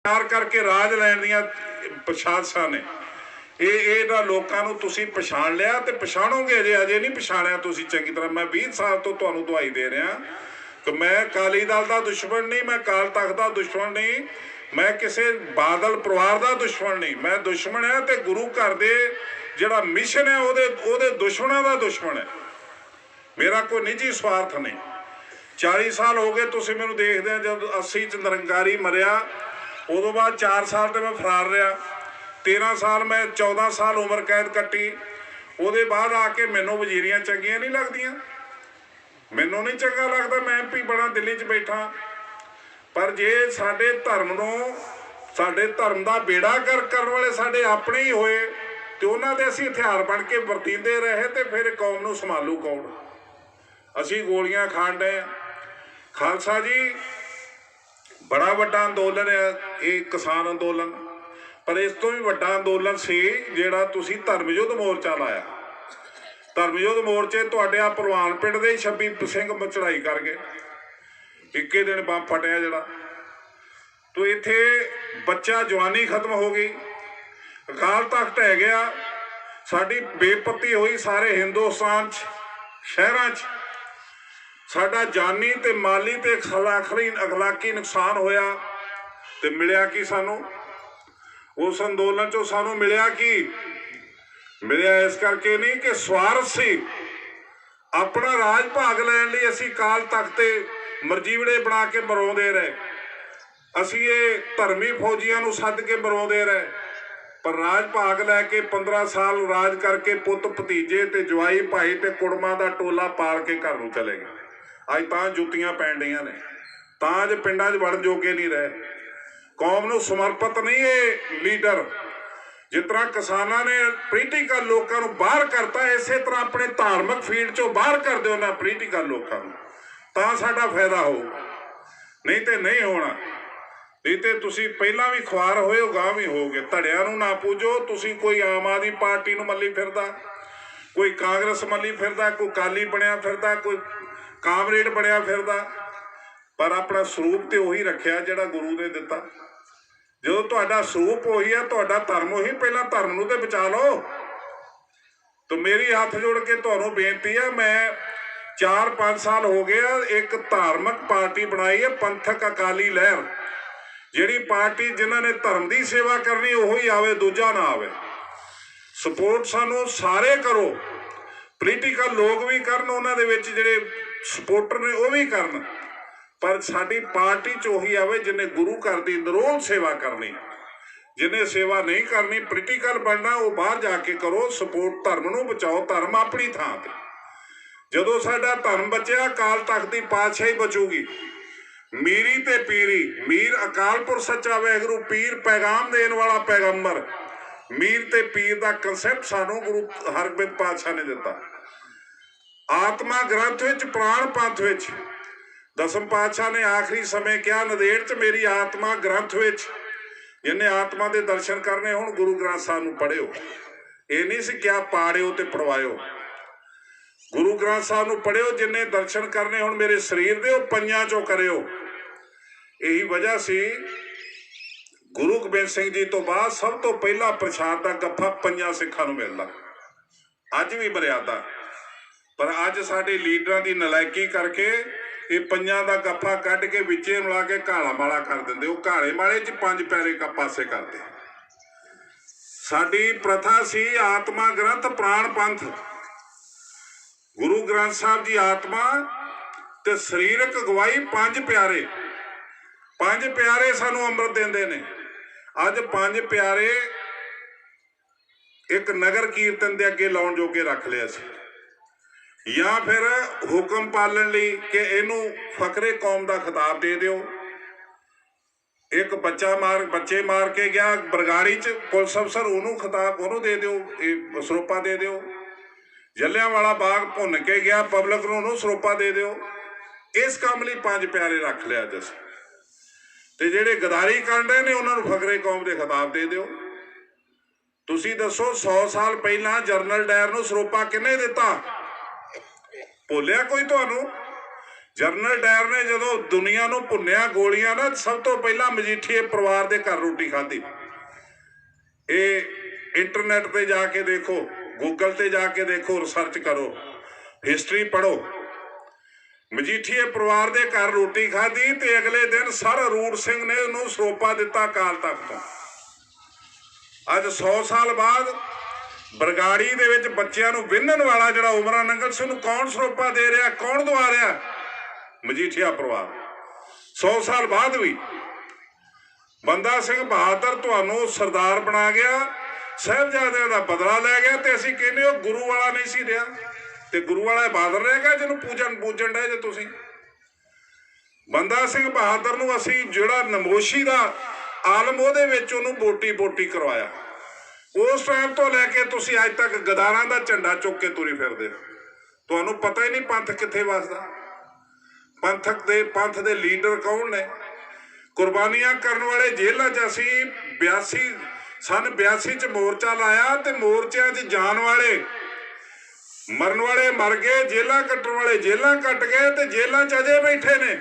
करके राज लैण दियां प्रशासन ने ये लोगों को तुसीं पछाण लिया तो पछाणोगे अजे नहीं पछाणिया तुसीं चंगी तरह। मैं 20 साल तो तुहानूं दुआई दे रहा कि मैं अकाली दल का दुश्मन नहीं, मैं अकाल तख्त का दुश्मन नहीं, मैं किसी बादल परिवार का दुश्मन नहीं। मैं दुश्मन है तो गुरु घर के जिहड़ा मिशन है वो दुश्मनों का दुश्मन है। मेरा कोई निजी स्वार्थ नहीं। 40 साल हो गए तुसीं मैनूं देखदे आ, जब 80 च निरंकारी मरिया उदों बाद 4 साल तो मैं फरार रहा, 13 साल मैं 14 साल उम्र कैद कट्टी। वो बाद आके मैनू वजीरियां चंगियां नहीं लगदियां, मैनू नहीं चंगा लगता मैं MP बना दिल्ली च बैठा। पर जे साडे धर्म नूं साडे धर्म का बेड़ा गर्क करने वाले साडे अपने ही होए तो उन्हां दे असीं हथियार बन के वरतींदे रहे तो फिर कौम नूं संभालू कौन? असीं गोलियां खाण डए। खालसा जी बड़ा वड्डा अंदोलन है ये किसान अंदोलन, पर इस तो भी वड्डा अंदोलन सी जिहड़ा तुसीं धर्म युद्ध मोर्चा लाया। धर्म युद्ध मोर्चे तुहाडे आ भलवान पिंड दे 26 सिंह चढ़ाई कर गए, इक्के दिन बंब फटिया जिहड़ा। तो इत्थे बच्चा जवानी खत्म हो गई, अकाल तख्त ढह गया, साडी बेपत्ती हुई सारे हिंदुस्तान शहरां च। साडा जानी ते माली ते अखलाकी नुकसान होया ते मिलिया की सानू? उस अंदोलन चो सानू मिलिया की? मिलिया इस करके नहीं कि स्वार्थ सी, अपना राज भाग लैण लई असीं काल तख्त ते मरजीवड़े बना के मरवाउंदे रहे, असीं ये धर्मी फौजियां नूं सद के मरवाउंदे रहे। पर राज भाग लैके 15 साल राज करके पुत भतीजे ते जवाई भाई ते कुड़मां दा टोला पाल के घर नूं चले गए। अज तां जुत्तियां पैण डईयां ने, तां अज पिंडां 'च वड़न जोगे नहीं रहे। कौम नूं समर्पित नहीं ये लीडर। जिस तरह किसानां ने पोलीटिकल लोगों को बाहर करता, इस तरह अपने धार्मिक फील्ड चों बाहर कर दो ना पोलीटिकल लोगों को, तां साडा फायदा होऊगा, नहीं तो नहीं होना। नहीं तो तुसीं पहलां भी खुआर होए हो, गांह भी होगे। धड़ियां नूं ना पूजो। तुसीं कोई आम आदमी पार्टी नूं मल्ली फिरदा, कोई कांग्रेस मल्ली फिरदा, कोई काली बनिया फिरदा, कोई कामरेड बनिया फिरदा, पर अपना स्वरूप तो उही रखिया जिहड़ा गुरु ने दिता। जो तुहाडा स्वरूप उही है, तुहाडा धर्म उही, पहला धर्म नूं ते बचा लो। तो मेरी हाथ जोड़ के तुहानूं बेनती है, मैं 4-5 साल हो गया एक धार्मिक पार्टी बनाई है, पंथक अकाली लहर, जिहड़ी पार्टी जिन्हां ने धर्म की सेवा करनी उही आवे, दूजा ना आवे। सपोर्ट सानूं सारे करो, पोलीटिकल लोग भी करन, उन्हां दे विच जिहड़े सपोर्टर ने वो भी करन, पर साडी पार्टी च उही आवे जिन्हें गुरु घर की निरोल सेवा करनी। जिन्हें सेवा नहीं करनी, पोलीटिकल बनना, वो बाहर जाके करो। सपोर्ट धर्म नूं बचाओ, धर्म अपनी थां ते। जदों साडा धर्म बचिया, अकाल तख्त की पातशाही बचूगी। मीरी ते पीरी, मीर अकाल पुरख सच्चा वाहिगुरू, पीर पैगाम देण वाला पैगंबर। मीर ते पीर का कंसैप्ट सानू गुरु हरगोबिंद पातशाह ने दिता। आत्मा ग्रंथ विच, प्राण पंथ विच। दसम पातशाह ने आखिरी समय क्या, नदेड़ च मेरी आत्मा ग्रंथ विच। जिन्हें आत्मा के दर्शन करने हुण गुरु ग्रंथ साहिब नूं पढ़िओ। ये नहीं सी क्या पाड़िओ ते पढ़वाओ, गुरु ग्रंथ साहिब नूं पढ़िओ। जिन्हें दर्शन करने हुण मेरे शरीर दे, वो पंजां चों करिओ। यही वजह सी गुरु गोबिंद सिंह जी तो बाद सब तो पहला प्रसाद का गफ्फा 5 सिखां नूं मिलदा। अज भी मर्यादा, पर अज साडे लीडरां दी नलायकी करके ये 5 का गफ्फा कढ़ के विचे मिला के घाला माला कर दिंदे। वो घाले माले च 5 प्यारे का पासे करते। साडी प्रथा सी आत्मा ग्रंथ प्राण पंथ। गुरु ग्रंथ साहब जी आत्मा ते शरीरक गवाही 5 प्यारे। 5 प्यारे सानू अमृत देंदे ने। अज 5 प्यारे एक नगर कीर्तन के अगे लाउण जोगे रख लिया सी, या फिर हुक्म पालन लई कि इनू फकरे कौम का खिताब दे दिओ। एक बच्चे मार के गया बरगाड़ी च, पुलिस अफसर उन्होंने खिताब उन्होंने दे दिओ, सरोपा दे दिओ। जलियांवाला बाग भुन के गया, पब्लिक नूं उन्होंने सरोपा दे दिओ। इस काम लई 5 प्यारे रख लिया जस। ते जिहड़े गदारी कर रहे ने उन्होंने फकरे कौम के खिताब दे दिओ। तुसीं दसो 100 साल पहला जनरल डायर नूं सरोपा किन्ने दिता? भुलिया कोई तुहानूं? ਜਨਰਲ ਡਾਇਰ ਨੇ ਜਦੋਂ ਦੁਨੀਆ ਨੂੰ ਭੁੰਨਿਆ ਗੋਲੀਆਂ ਨਾ, ਸਭ ਤੋਂ ਪਹਿਲਾਂ ਮਜੀਠੀਏ ਪਰਿਵਾਰ ਦੇ ਘਰ ਰੋਟੀ ਖਾਧੀ। ਇਹ ਇੰਟਰਨੈਟ ਤੇ ਜਾ ਕੇ ਦੇਖੋ, ਗੂਗਲ ਤੇ ਜਾ ਕੇ ਦੇਖੋ, ਰਿਸਰਚ ਕਰੋ, ਹਿਸਟਰੀ ਪੜ੍ਹੋ। ਮਜੀਠੀਏ ਪਰਿਵਾਰ ਦੇ ਘਰ ਰੋਟੀ ਖਾਧੀ ਤੇ ਅਗਲੇ ਦਿਨ ਸਰ ਰੂੜ ਸਿੰਘ ਨੇ ਉਹਨੂੰ ਸਰੋਪਾ ਦਿੱਤਾ ਅਕਾਲ ਤਖਤ ਤੋਂ। ਅੱਜ 100 ਸਾਲ ਬਾਅਦ ਬਰਗਾੜੀ ਦੇ ਵਿੱਚ ਬੱਚਿਆਂ ਨੂੰ ਵਿੰਨਣ ਵਾਲਾ ਜਿਹੜਾ ਉਮਰਾਂ ਨੰਗਲ ਸਿੰਘ ਨੂੰ ਕੌਣ ਸਰੋਪਾ ਦੇ ਰਿਹਾ, ਕੌਣ ਦਵਾ ਰਿਹਾ? ਮਜੀਠੀਆ ਪਰਿਵਾਰ। 100 ਸਾਲ ਬਾਅਦ ਵੀ ਬੰਦਾ ਸਿੰਘ ਬਹਾਦਰ ਤੁਹਾਨੂੰ ਸਰਦਾਰ ਬਣਾ ਗਿਆ, ਸਾਹਿਬਜ਼ਾਦਿਆਂ ਦਾ ਬਦਲਾ ਲੈ ਗਿਆ, ਤੇ ਅਸੀਂ ਕਹਿੰਦੇ ਉਹ ਗੁਰੂ ਵਾਲਾ ਨਹੀਂ ਸੀ ਰਿਹਾ, ਤੇ ਗੁਰੂ ਵਾਲਾ ਬਹਾਦਰ ਰਹਿ ਗਿਆ ਜਿਹਨੂੰ ਪੂਜਣ ਡਏ ਜੇ ਤੁਸੀਂ। ਬੰਦਾ ਸਿੰਘ ਬਹਾਦਰ ਨੂੰ ਅਸੀਂ ਜਿਹੜਾ ਨਮੋਸ਼ੀ ਦਾ ਆਲਮ ਉਹਦੇ ਵਿੱਚ ਉਹਨੂੰ ਬੋਟੀ ਕਰਵਾਇਆ। ਉਸ ਟਾਈਮ ਤੋਂ ਲੈ ਕੇ ਤੁਸੀਂ ਅੱਜ ਤੱਕ ਗਦਾਰਾਂ ਦਾ ਝੰਡਾ ਚੁੱਕ ਕੇ ਤੁਰੀ ਫਿਰਦੇ। ਤੁਹਾਨੂੰ ਪਤਾ ਹੀ ਨਹੀਂ ਪੰਥ ਕਿੱਥੇ ਵਸਦਾ, ਪੰਥ ਦੇ ਲੀਡਰ ਕੌਣ ਨੇ, ਕੁਰਬਾਨੀਆਂ ਕਰਨ ਵਾਲੇ। ਜੇਲ੍ਹਾਂ 'ਚ ਅਸੀਂ ਸੰਨ 82 'ਚ ਮੋਰਚਾ ਲਾਇਆ ਤੇ ਮੋਰਚਿਆਂ 'ਚ ਜਾਣ ਵਾਲੇ ਮਰਨ ਵਾਲੇ ਮਰ ਗਏ, ਜੇਲ੍ਹਾਂ ਕੱਟਣ ਵਾਲੇ ਜੇਲ੍ਹਾਂ ਕੱਟ ਗਏ, ਤੇ ਜੇਲ੍ਹਾਂ 'ਚ ਅਜੇ ਬੈਠੇ ਨੇ।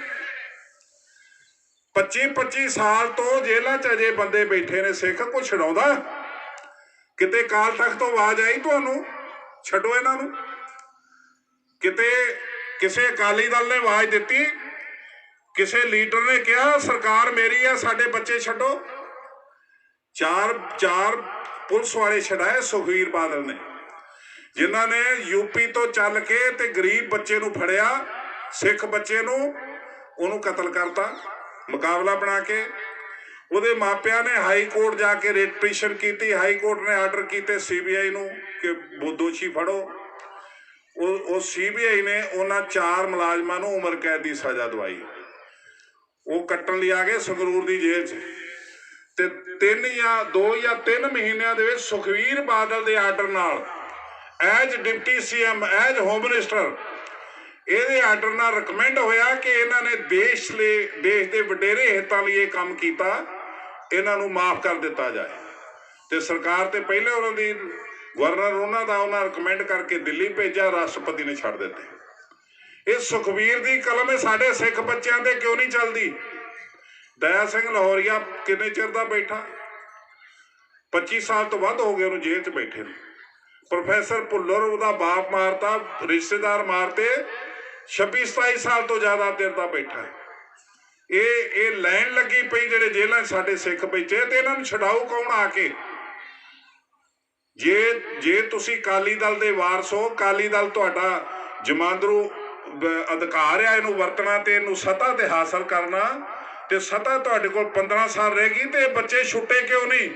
25 ਸਾਲ ਤੋਂ ਜੇਲ੍ਹਾਂ 'ਚ ਅਜੇ ਬੰਦੇ ਬੈਠੇ ਨੇ। ਸਿੱਖ ਕੋਈ ਛਡਾਉਂਦਾ? ਕਿਤੇ ਅਕਾਲ ਤਖਤ ਤੋਂ ਆਵਾਜ਼ ਆਈ ਤੁਹਾਨੂੰ ਛੱਡੋ ਇਹਨਾਂ ਨੂੰ? ਕਿਤੇ ਕਿਸੇ ਅਕਾਲੀ ਦਲ ਨੇ ਆਵਾਜ਼ ਦਿੱਤੀ? ਕਿਸੇ ਲੀਡਰ ਨੇ ਕਿਹਾ ਸਰਕਾਰ ਮੇਰੀ ਆ, ਸਾਡੇ ਬੱਚੇ ਛੱਡੋ? ਚਾਰ ਪੁਲਿਸ ਵਾਲੇ ਛਡਾਏ ਸੁਖਬੀਰ ਬਾਦਲ ਨੇ, ਜਿਨ੍ਹਾਂ ਨੇ ਯੂਪੀ ਤੋਂ ਚੱਲ ਕੇ ਤੇ ਗਰੀਬ ਬੱਚੇ ਨੂੰ ਫੜਿਆ, ਸਿੱਖ ਬੱਚੇ ਨੂੰ, ਉਹਨੂੰ ਕਤਲ ਕਰਤਾ ਮੁਕਾਬਲਾ ਬਣਾ ਕੇ। ਉਹਦੇ ਮਾਪਿਆਂ ਨੇ ਹਾਈ ਕੋਰਟ ਜਾ ਕੇ ਰਿਟ ਪਟੀਸ਼ਨ ਕੀਤੀ, ਹਾਈ ਕੋਰਟ ਨੇ ਆਰਡਰ ਕੀਤੇ CBI ਨੂੰ ਕਿ ਦੋਸ਼ੀ ਫੜੋ। ਉਹ CBI ਨੇ ਉਹਨਾਂ 4 ਮੁਲਾਜ਼ਮਾਂ ਨੂੰ ਉਮਰ ਕੈਦ ਦੀ ਸਜ਼ਾ ਦਵਾਈ। ਉਹ ਕੱਟਣ ਲਈ ਆ ਗਏ ਸੰਗਰੂਰ ਦੀ ਜੇਲ੍ਹ 'ਚ, ਤੇ 2 ਜਾਂ 3 ਮਹੀਨਿਆਂ ਦੇ ਵਿੱਚ ਸੁਖਬੀਰ ਬਾਦਲ ਦੇ ਆਰਡਰ ਨਾਲ as deputy CM, as home minister, ਇਹਦੇ ਆਰਡਰ ਨਾਲ ਰਿਕਮੈਂਡ ਹੋਇਆ ਕਿ ਇਹਨਾਂ ਨੇ ਦੇਸ਼ ਦੇ ਵਡੇਰੇ ਹਿੱਤਾਂ ਲਈ ਇਹ ਕੰਮ ਕੀਤਾ, ਇਹਨਾਂ ਨੂੰ ਮਾਫ ਕਰ ਦਿੱਤਾ ਜਾਏ। ਤੇ ਸਰਕਾਰ ਤੇ ਪਹਿਲੇ ਉਹਨਾਂ ਦੀ ਗਵਰਨਰ ਉਹਨਾਂ ਰਿਕਮੈਂਡ ਕਰਕੇ ਦਿੱਲੀ ਭੇਜਿਆ, ਰਾਸ਼ਟਰਪਤੀ ਨੇ ਛੱਡ ਦਿੱਤੇ। ਇਹ ਸੁਖਬੀਰ ਦੀ ਕਲਮ ਹੈ, ਸਾਡੇ ਸਿੱਖ ਬੱਚਿਆਂ ਤੇ ਕਿਉਂ ਨਹੀਂ ਚੱਲਦੀ? ਦਇਆ ਸਿੰਘ ਲਾਹੌਰੀਆ ਕਿੰਨੇ ਚਿਰ ਦਾ ਬੈਠਾ? 25 ਸਾਲ ਤੋਂ ਵੱਧ ਹੋ ਗਏ ਉਹਨੂੰ ਜੇਲ੍ਹ 'ਚ ਬੈਠੇ ਨੂੰ। ਪ੍ਰੋਫੈਸਰ ਭੁੱਲਰ ਉਹਦਾ ਬਾਪ ਮਾਰਤਾ, ਰਿਸ਼ਤੇਦਾਰ ਮਾਰਤੇ, 26-27 ਸਾਲ ਤੋਂ ਜ਼ਿਆਦਾ ਦੇਰ ਦਾ ਬੈਠਾ। ਇਹ ਲਾਈਨ ਲੱਗੀ ਪਈ ਜਿਹੜੇ ਜੇਲ੍ਹਾਂ 'ਚ ਸਾਡੇ ਸਿੱਖ ਬੈਠੇ, ਤੇ ਇਹਨਾਂ ਨੂੰ ਛਡਾਊ ਕੌਣ ਆ ਕੇ? ਜੇ ਤੁਸੀਂ ਅਕਾਲੀ ਦਲ ਦੇ ਵਾਰਸ ਹੋ, ਅਕਾਲੀ ਦਲ ਤੁਹਾਡਾ ਜਮਾਂਦਰੂ ਅਧਿਕਾਰ ਆ ਇਹਨੂੰ ਵਰਤਣਾ ਤੇ ਇਹਨੂੰ ਸੱਤਾ ਤੇ ਹਾਸਲ ਕਰਨਾ, ਤੇ ਸੱਤਾ ਤੁਹਾਡੇ ਕੋਲ 15 ਸਾਲ ਰਹੇਗੀ, ਤੇ ਬੱਚੇ ਛੁੱਟੇ ਕਿਉਂ ਨਹੀਂ?